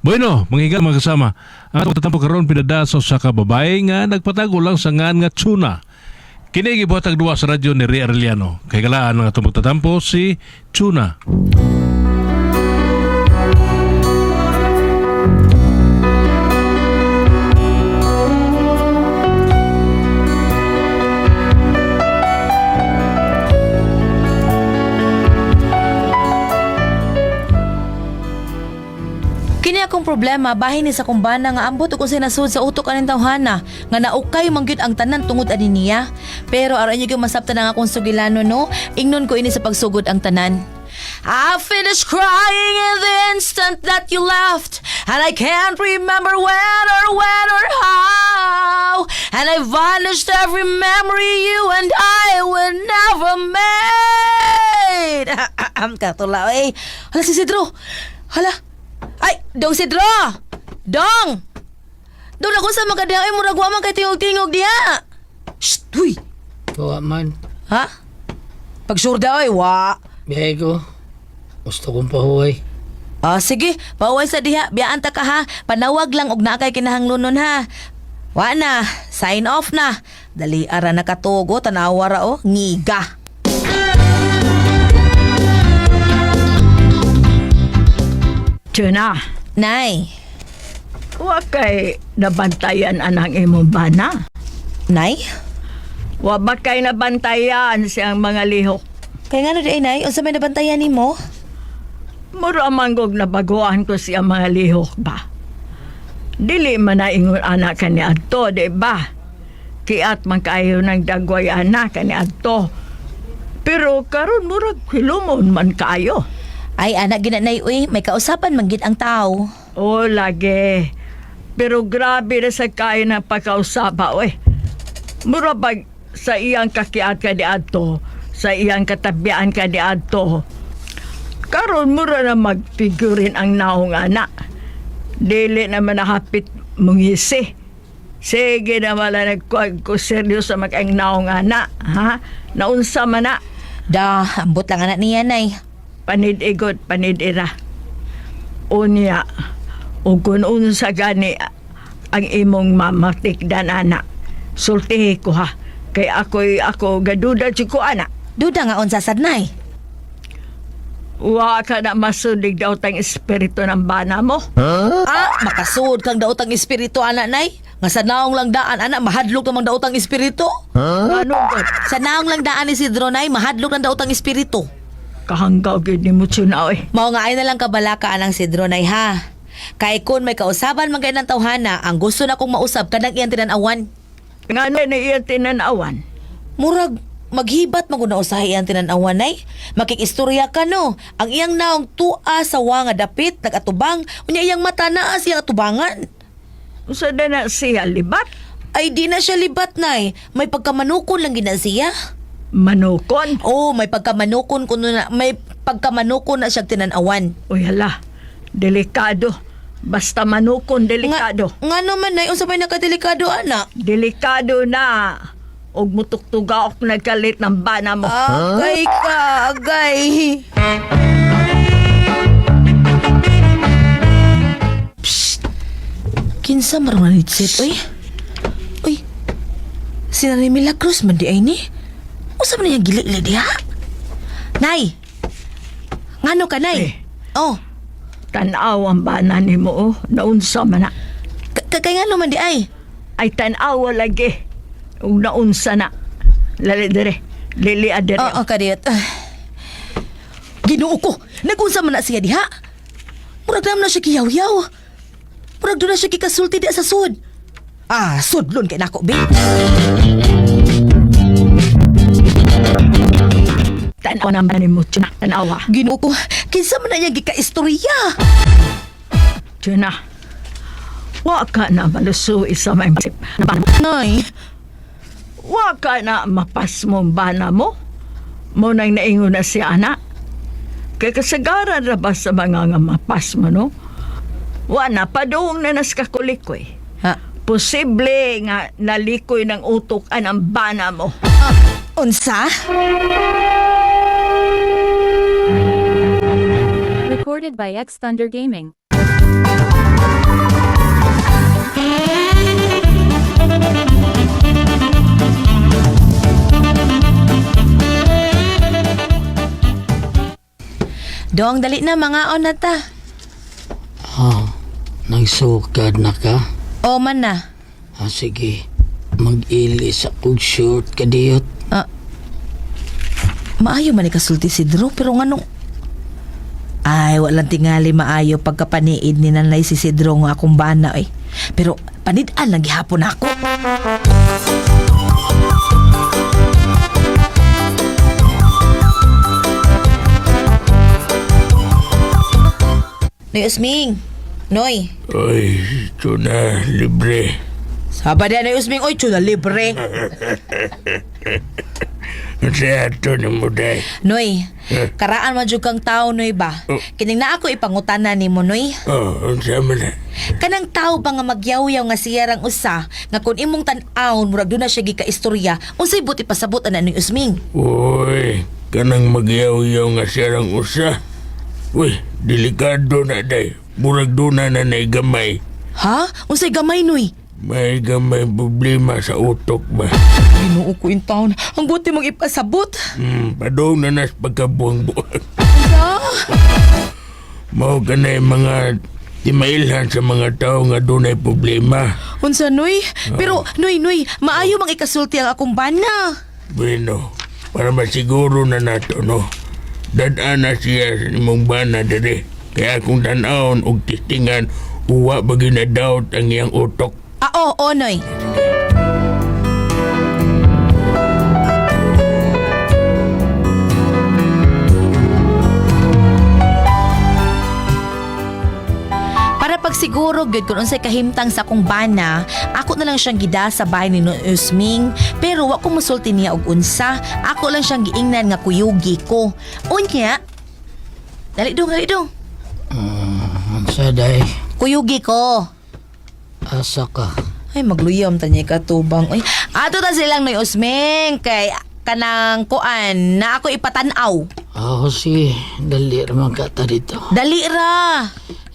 Bueno, mga mga kasama, ang atong tatampo karon pinadaso sa kababae nga nagpatago lang sa ngan nga tuna. Kini gibuhatag duwa sa radyo ni Ria Arellano. Kay galaan ang atong tatampo si Tuna. Kini akong problema bahin ni sa kumbana nga ambot ug sinasud sa utok aning tawhana nga naukay mangyud ang tanan tungod ani niya. Pero aron niyo masabtan ang akong sugilano no, ingnon ko ini sa pagsugod ang tanan. I finished crying in the instant that you left, and I can't remember when or how, and I vanished every memory you and I would never made. Katula eh. Hala si Sidro. Hala. Ay, Dong Sidro! Dong! Dong ako sa magkadang ay murag wa man kay tingog-tingog diha. Shh, huy! Wa man. Ha? Pagsurda ay, wa. Biyay ko. Gusto kong pahuway. Sige, pauwi sa diha. Biyaan ta ka ha. Panawag lang og na kay kinahanglunon ha. Wa na, sign off na. Dali ara nakatugo, tanawa ra o, ngiga. Tuna, Nay. wa kay nabantayan anang imong bana. Nay? Wa ba kay nabantayan siyang mga lihok. Kaya nga na di Nay, unsa may nabantayan nimo? Mura manggog na baguan ko siyang mga lihok ba. Dili man na ingon anak ka ni Adto, di ba? Kiat man kayo ng dagway anak ka ni Adto. Pero karon murag hilumon man kayo. Ay, anak ginanay, uy, may kausapan manggid ang tao. O, lagi. Pero grabe na sa kayo ng pagkausapa, we. Mura ba sa iyang kakiat ka di adto, sa iyang katabian ka di adto, karon mura na magfigurin ang naong anak. Dili naman nakapit mungisi. Sige na wala nagkuag ko seryoso sa mag-ang naong anak, ha? Naunsa man na. Ambot lang anak niya, Nay. Panid-igot, panid-ira. Unya, o kung unsa gani ang imong mamatikdan anak, sultihi ko ha. Kay ako gaduda ko anak. Duda nga unsa sad, Nay. Wa ka na masulig daw tang espiritu ng bana mo. Makasud kang daotang espiritu, anak, Nay. Nga sa naong lang daan, anak, mahadlok namang daotang espiritu. Ano ba? Sa naong lang daan ni Sidro, Nay, mahadlok ng daotang espiritu. Kahanggaw gid ni mo tsunaw eh. Mao nga ay na lang kabalaka anang Sidro, Nay, ha. Kay kun may kausaban man kay ng tawhana, ang gusto na kong mausab kanang iyang tinanawan. Nga na iya tinanawan. Murag maghibat maguna usahay iyang tinanawan, Nay. Makikistorya ka no. Ang iyang naong tua sa nga dapit nagatubang, unya iyang mata naa siya atubangan. Usa na na siya libat. Ay di na siya libat, Nay. May pagkamanukon lang gina siya. Manukon. May pagkamanukon kuno na may pagkamanukon na siya tinanawan. Uy hala, delikado. Basta manukon, delikado. Nga naman, Nay, unsa may nakadelikado, anak? Delikado na. Og mutuktugaok nagkalit ng bana mo. Agay ka, agay. Psst. Kinsa marunong nitsit, uy? Uy, si Nanay Milagros man di ay ni? Usa man niyang gili-gili diha? Nay! Ngano ka, Nay? Tanaw ang bana ni mo, naunsa man na. Kaya nga naman di ay. Ay tanaw lagi. Ug naunsa na. Lali dire. Lili adere. Kadiyot. Ginoo ko, nagunsa man na siya diha. Murag naman na siya kiyaw-yaw. Murag doon na siya kikasulti di sa sud. Sudlon kay nako, babe. Tanaw naman ni mo, Tuna. Tanawa. Ginoo ko, kinsa man na niya gika-istorya. Tuna. Wa ka na malusuy sa may masip na bana mo. Nay. Wa ka na mapas mong bana mo. Mo nang naingon na si anak. Kaya kasagaran na ba sa mga nga mapas mo, no? Wa na, padung na naskakulikoy. Ha? Posible nga nalikoy ng utok ang bana mo. Unsa? Recorded by X Thunder Gaming. Dong, dali na, mga on na ta. Nagsukad na ka? O man na. Sige. Mag-ilis akong short kadiyot. Maayo man ni kasulti si Drew, pero nganong... Ay, walang tingali maayo pagkapaniid ni nanay si Sidro nga akong bana eh. Pero panidaan lang gihapon ako. Noy Usming. Noy. Oy, tuna, libre. Saba din Noy Usming. Oy, tuna libre. Sa ato na mo, day. Noy, karaan man jud kang tao, Noy ba? Kining na ako ipangutana ni mo, Noy. Unsa man na. Kanang tao ba nga magyaw-yaw nga siyarang usa nga kung imong tan-awon murag doon na siya gika-istorya unsay buti pasabot ana ni Usming. Uy, kanang magyaw-yaw nga siyang usa. Uy, delikado na, day. Murag doon na gamay. Ha? Unsay gamay, Noy? May gamay problema sa utok ba? Ginoo ko in town. Ang buti mong ipasabot. Padong na nas pagkabuang-buang. Sa? Mao ka na mga timailhan sa mga tao nga doon ay problema. Unsa, Noy? Pero, Noy, maayo mang ikasulti ang akong bana. Bueno, para masiguro na nato, no? Dadaan na siya sa imong bana dere. Kaya kung tanaon og tistingan, uwa ba ginadawt ang iyang utok. Oo, Noy. Para pagsiguro gyud kung unsay kahimtang sa akong bana, ako na lang siyang gida sa bahay ni Noy Usming, pero wa ko musulti niya og unsa. Ako lang siyang giingnan nga kuyugi ko. Unya. Dali dong. Ansa, day? Kuyugi ko. Asa ka? Ay, magluyam tanya katubang. Ay, ato ta silang Noy Usming kay kanang kuan na ako ipatanaw. Si dali raman ka ta dito. Dali ra.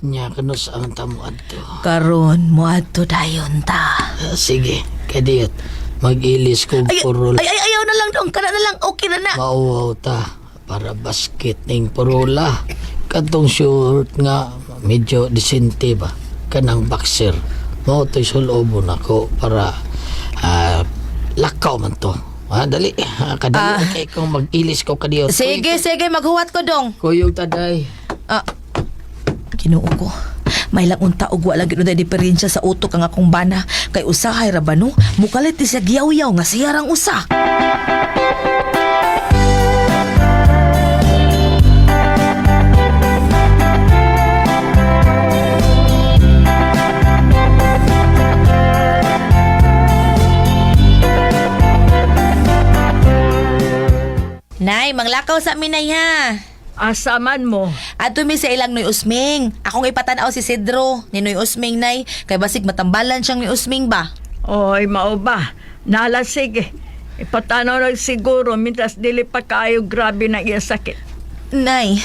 Nya kano saan ta mo adto? Karon mo ato dayon ta. Sige, kadiyot. Mag-ilis ko purol. Ayaw na lang dong. Kana na lang. Okay na na. Mauwaw ta para basket ning purula. Katong short nga medyo disente ba? Kanang boxer. Mao to'y sulobon ako para lakaw man to. Dali. Kadali kay kung mag-ilis ko kadiyot. Sige, maghuwat ko dong. Kuyog taday. Ginoo ko. May lang unta og wala gyud na diferensya sa utok ang akong bana kay usahay ra ba no? Mukalit ti siya giyaw-yaw nga siyarang usa. Nay, manglakaw sa amin, Nay, ha? Asaman mo. Ato mi sa ilang Noy Usming. Akong ipatanaw si Sidro ni Noy Usming, Nay. Kay basig matambalan siyang Noy Usming ba? Oy, mao ba? Nala, sige. Ipatanaw na siguro, mintas dili pa kayo grabe na iya sakit. Nay.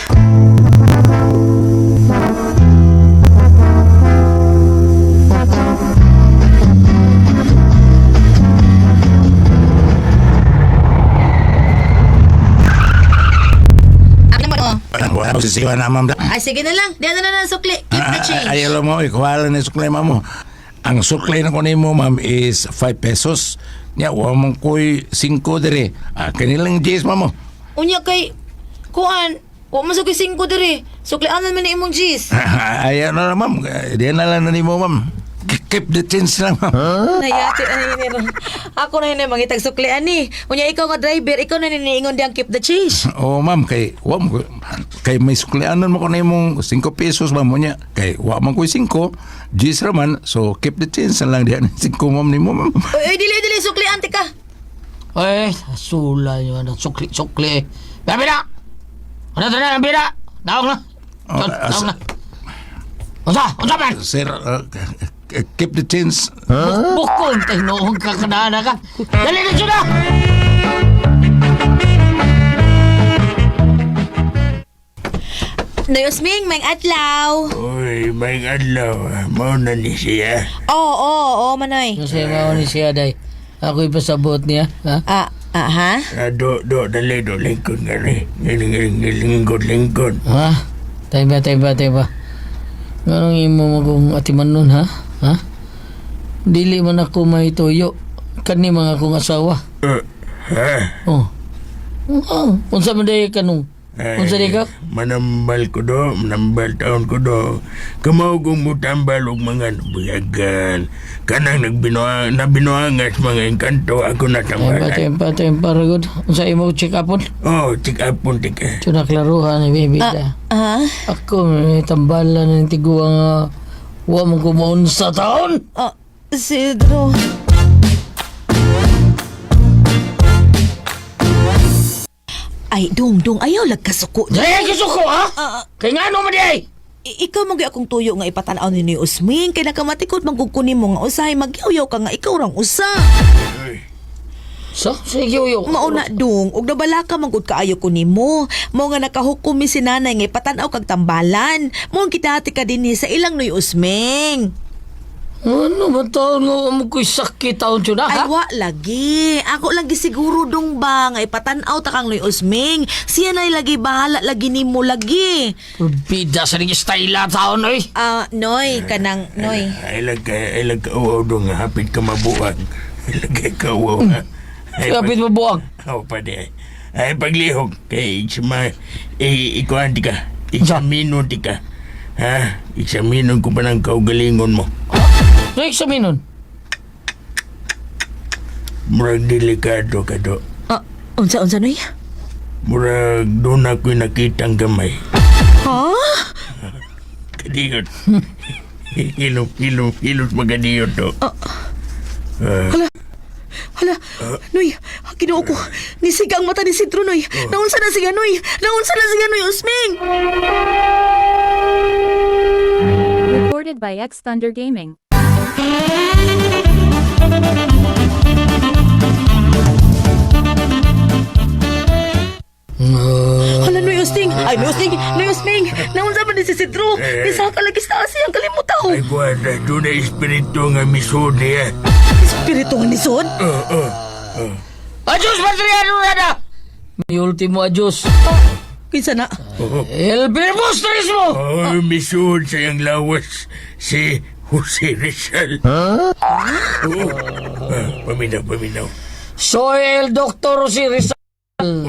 Wala mo sisiwa na, ma'am. Ay, sige na lang. Diyan na lang sukli. Keep the change. Ayaw mo, ikuhala na yung suklay, ma'am. Ang suklay na kunin mo, ma'am, is 5 pesos. Nya, wala mong ko'y 5 dire. Kanilang J's, ma'am. Unya kay... Kuan, wa mo sukli 5 diri. Suklian man ni imong G's. Ayaw na lang, ma'am. Diyan na lang na ni mo, ma'am. Keep the change lang, ma'am. Nayati na ni Ako na hinay mangitag suklian ni. Unya ikaw nga driver, ikaw na niniingon diyang keep the change. Oo, ma'am. Kay may suklianan mo ko na yung 5 pesos, ma'am. Nya, kay wa man ko'y 5. G's raman. So, keep the change na lang diyan. 5, ma'am, ni mo, ma'am. Uy, dili suklian tika. Sula nyo na. Sukli. Bira! Ano ito na, bira? Daog na. Daog na. Unsa man? Sir, keep the change. Bukol, tinoong ka kanana ka. Dali na siya na! Noy Usming, may adlaw. Uy, may adlaw. Mao na ni siya. Oo, manoy. Kasi mao ni siya, day. Ako'y pasabot niya, ha? Ha? Do, dali, lingkod nga rin. Lingkod. Ha? Tay ba. Nganong imo magong atiman nun, ha? Ha? Dili man ako may tuyo. Kani mga akong asawa. Ha? Oh. Unsa man day kanong? Unsa day ka? Manambal ko do, manambal taon ko do. Kamaw kong mutambal og mga buyagan. Kanang nabinuangas mga engkanto ako natambalan. Tempa, ragod. Unsa imo check upon? Oh, check upon tika. Ito naklaruhan ni baby. Ako may tambalan ng tiguang wa mo kumaon sa taon. Isidro. Ay, dong, ayaw lagkasuko. Daya kisuko, ha? Kay nga ano mo di ay? Ikaw magi akong tuyo nga ipatanaw ni Usming kay nakamatikod magkukunin mo nga usahay magyaw ka nga ikaw rang usa. So, sige uyo. Mauna dong, ug nabala ka manggod kaayo ko nimo. Mo nga nakahukom mi si nanay nga ipatanaw kag tambalan. Mo ang kitati ka dinhi sa ilang Noy Usming. Ano ba taon nga mo ko'y sakit taon siya na, ha? Ay, wa lagi. Ako lagi siguro dong ba nga ipatanaw ta kang Noy Usming. Siya na lagi bahala lagi nimo lagi. Bida sa rin style taon, oy. Noy, kanang Noy. Ay lag ka uwaw do nga hapit ka mabuang. Ay lag ka uwaw ha. Kapit mo buwag. Oh, pwede. Ay paglihog kay ikuan di ka. Examino di ka. Ha? Examino ko pa ng kaugalingon mo. No, eksaminon. Murag delikado ka do. Unsa Noy? Murag doon ako'y nakitang gamay. Ha? Kadiyot. Hilot magadiyot do. Hala, Noy, Ginoo ko. Nisiga ang mata ni Sidro, Noy. Naunsa na siya, Noy. Noy Usming. Recorded by X Thunder Gaming. Hala, Noy Usming. Noy Usming. Naunsa man ni si Sidro. Bisa ka lagi sa asiyang kalimutaw. Ay guarda, doon na espiritu nga misod niya. Espiritu nga nisod? Adios, Patriano na! May ultimo adios. Kinsa na? El Primus Turismo! Oh, misod sa iyang lawas si Jose Rizal. Paminaw. Soy el Dr. si Rizal.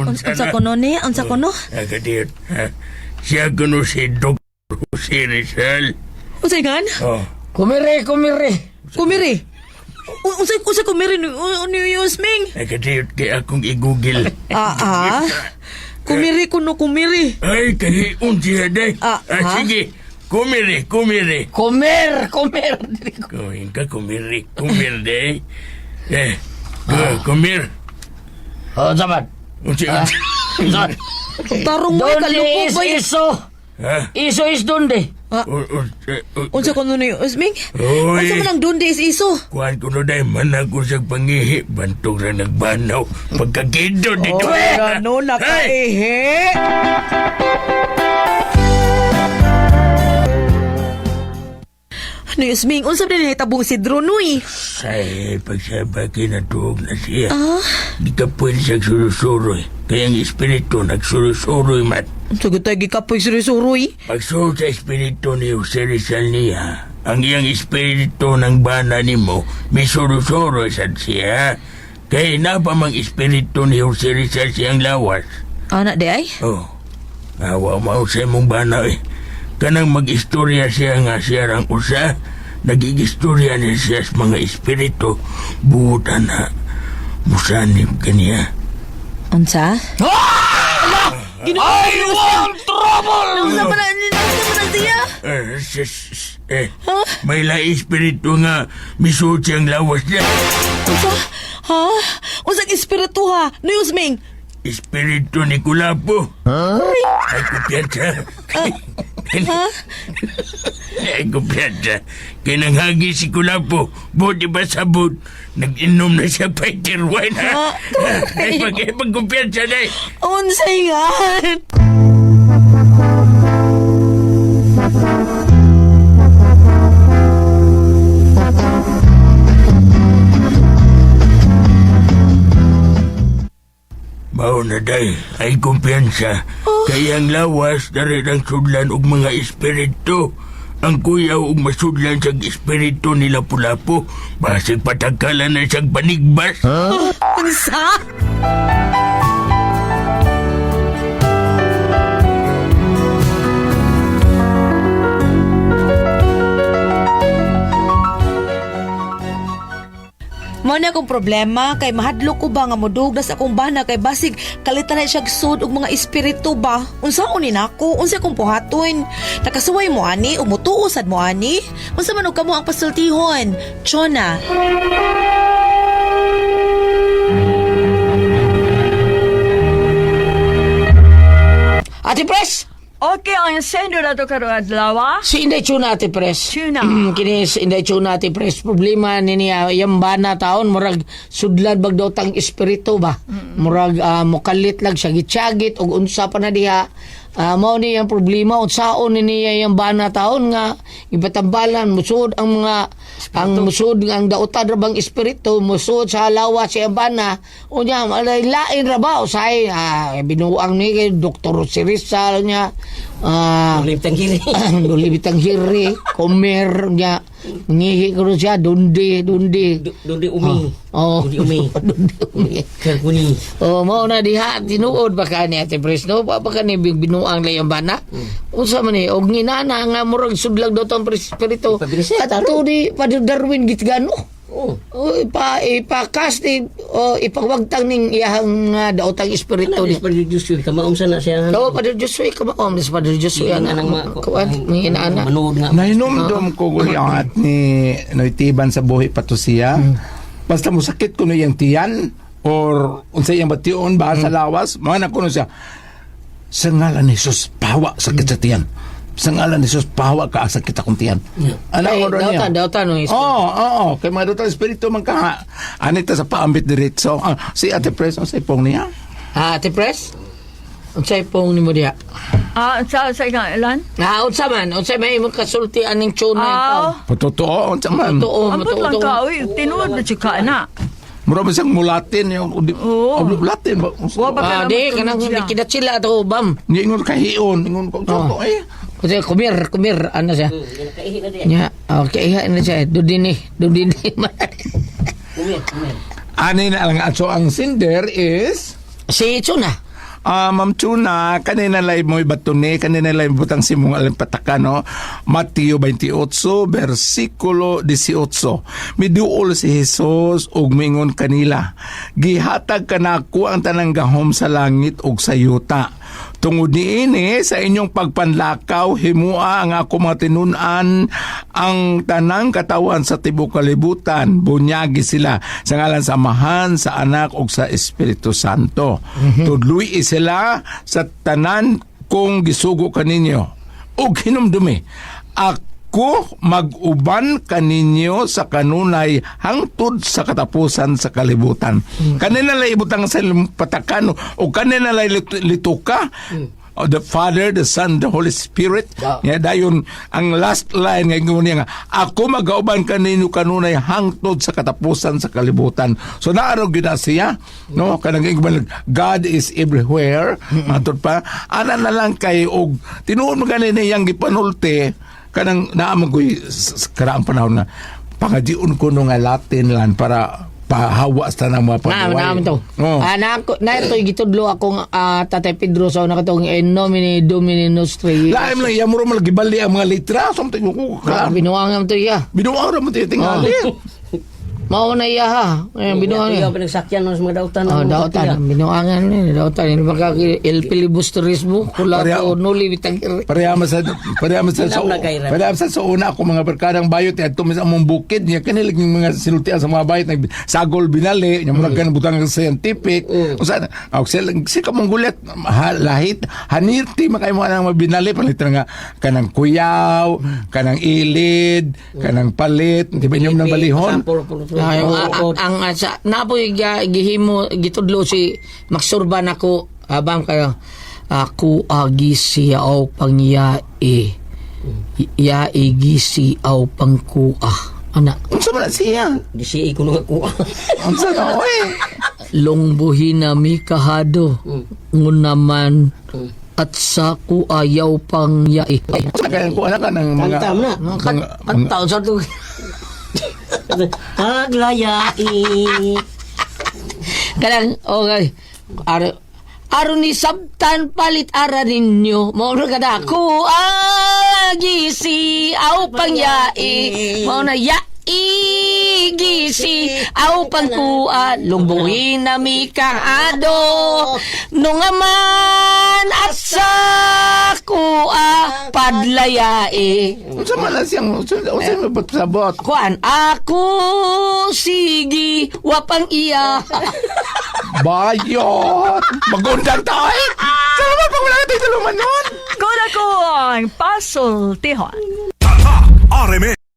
Unsa ko no ni? Unsa ko no? Kadiyot, ha? Siya kuno si Dr. Jose Rizal. Unsa gan? Oh, Kumiri. Kumiri. Unsa kumiri ni Usming? kadiyot kay akong i-google. Kumiri kuno kumiri. Ay, kahiun siya day. Ha? Sige, kumiri. Kumer. Gawin ka, kumir day. Kumir. Oh, zaman. Zaman. Tarong mo Donde kalupo is ba? iso? Ha? Iso is donde? Unsa ko no ni Usming? Oy. Unsa man ang donde is iso? Kuhan ko no day, manag ko sa pangihi. Bantog na nagbanaw. Pagkagindo dito. Ano nakaihi? Ano Usming? Unsa man ni tabong si Dronoy? Say, pagsabaki na tuog na siya. Di ka pwede siyang surusuroy. Kaya ang espiritu nagsurusuroy man. Sagot tayo gikapoy si Suroy. Pagsuot sa espiritu ni Jose Rizal niya, ang iyang espiritu ng bana ni mo, may surusuroy sad siya. Kaya napamang espiritu ni Jose Rizal siyang lawas. Anak de ay? Oh, awa mo sa mong bana eh. Kanang mag-istorya siya nga siya rang usa, nag-igistorya niya siya sa mga espiritu, buutan na musanib kaniya. Unsa? I want trouble! Unsa man siya? May espiritu nga misuot siyang lawas niya. Unsa? Ha? Unsang espiritu ha? No Usming? Espiritu ni Kulapo. Ay kumpiyansa. Ay kumpiyansa. Kaya nanghagi si Kulapo. Buti ba sabot? Nag-inom na siya fighter wine ha? Ay pagkumpiyansa na eh. Unsay nga? Mao na day, ay kumpiyansa. Kaya ang lawas dari ang sudlan og mga espiritu. Ang kuyaw og masudlan sa espiritu nila Lapu-Lapu, basig patagkalan na siyang panigbas. Unsa? Mao na akong problema kay mahadlok ko ba nga modugda sa akong bana kay basig kalitan na siya sud og mga espiritu ba. Unsaon ni nako? Unsa akong buhaton? Nakasuway mo ani o mutuusad mo ani? Unsa man og kamo ang pasultihon? Chona. Ate Pres! Okay, ang sendo na to karon adlaw. Si Inday Chuna, Ate Pres. Chuna. Kini si Inday Chuna, Ate Pres. Problema niya, yung bana taon, murag sudlad bag daw tang espiritu ba? Murag mukalit lang siya, gitsagit, o unsa pa na diha. Mao ni yung problema, unsaon niya yung bana taon nga, ibatambalan, musud ang mga, ang musud ang dautan rabang espiritu, musud sa halawa siya bana, o niya, lain raba, o say, binuang ni kay Dr. Sirisal niya, Lulibitang hiri, komer niya, ngihi ko siya, dundi umi. Dundi umi. Karkuni. Mao na diha, tinuod ba ka ni Ate Pres, no? Pa ka ni binuang layang bana? Unsa man ni, og nginana nga murag sudlag daw tong espiritu. Ato di, Padre Darwin gitgano. Ipakas ni ipagwagtang ning iyang daotang espiritu ni Padre Joshua kamaom sana siya. Padre Joshua kamaom ni Padre Joshua ang inaana. Manood nga. Nahinumdum ko gulyangat ni Noitiban sa buhi pato siya. Basta mo sakit ko na yung tiyan or unsay yung bation ba sa lawas, mga nakuno siya. Sa ngalan ni Jesus, pawa sakit sa tiyan. Sa ngalan ni Jesus, pawa ka sakit akong tiyan. Ano ko doon niya? Dautan. Oo. Kaya mga dautan espiritu man ka. Anita sa paambit diretso. Si Ate Pres, ang saipong niya. Ate Pres? Unsay pong ni mo diha? Sa ilan? Unsa man? Unsay may imong kasulti aning tuna ito? Totoo, unsa man. Ambot lang ka, uy, tinuod na siya ka na. Mura ba siyang mulatin yung Latin ba? Di, kanang kidat sila ito, bam. Ingon kahiyon, ingon ko eh. Kasi kumir, ano siya? Nya, kaiha na siya. Dudini. Kumir. Ani na lang so ang sender is Si Chuna. Ma'am Chuna, kanina lay mo ibatuni, kanina lay butang simong alimpataka, no? Mateo 28, versikulo 18. Miduol si Jesus ug mingon kanila, gihatag kanako ang tanang gahom sa langit ug sa yuta. Tungod niini sa inyong pagpanlakaw, himua ang ako mga tinun-an ang tanang katawan sa tibok kalibutan. Bunyagi sila sa ngalan sa Amahan, sa Anak ug sa Espiritu Santo. Tudluy sila sa tanan kung gisugo kaninyo. Ug hinumdumi, ako mag-uban kaninyo sa kanunay hangtod sa katapusan sa kalibutan. Kanina lay ibutang sa patakan o kanina lay lituka. The Father, the Son, the Holy Spirit. Dayon ang last line nga niya nga, ako mag-auban kaninyo kanunay hangtod sa katapusan sa kalibutan. So naarog yun na siya, no? Kanang God is everywhere. Matod pa, ana na lang kay og tinuod mo ganin niyang gipanulti kanang naamang ko'y karaang panahon na pangadiun ko nung Latin lang para pahawa sa ng mga pagaway. Naam to. Na ito gitudlo akong Tatay Pedro sa una katong in nomine Domini Nostri. Laim lang, yamuro malagibali ang mga litra. Something ko. Binuang to iya. Binuang naman tayo tingali. Mao na iya ha. Binuang. Iya pinagsakyan ng mga dautan. Dautan. Binuangan ni dautan. Ini baka el filibusterismo kula ko nuli bitang. Parehama sa una ako mga barkadang bayot at tumis among bukid niya kanilang mga sinultian sa mga bayot nagsagol binali niya murag ganang butang scientific usa si kamong gulet lahit hanirti makay mo nang mabinali palitan nga kanang kuyaw kanang ilid kanang palit di ba inyong nang balihon ang sa napoy gihimo gitudlo si Maksurban ako abang kayo ako agisiaw pangyai gisiaw pangkuah ana unsa man siya Gisi ko nung ako. unsa na oy longbuhin na mi kahado ngunaman at sa kuayaw pang yai. Kaya ko anak ka ng mga... Tangtam na. Kantaon sa to. Paglayai. Kanang, okay. Aron ni sabtan palit ara ninyo. Mao na kada ko agisi aw pangyai. Mao na gisi aw pangkuan lumbuhin na mi kaado nung aman at sa kuha padlayai. Unsa man lang siyang... Unsa mo sabot? Kuan ako sige wapang iya. Bayot! Magundang tayo! Sama pang wala tayo tuluman nun! Kuna ko ang pasultihon. RMN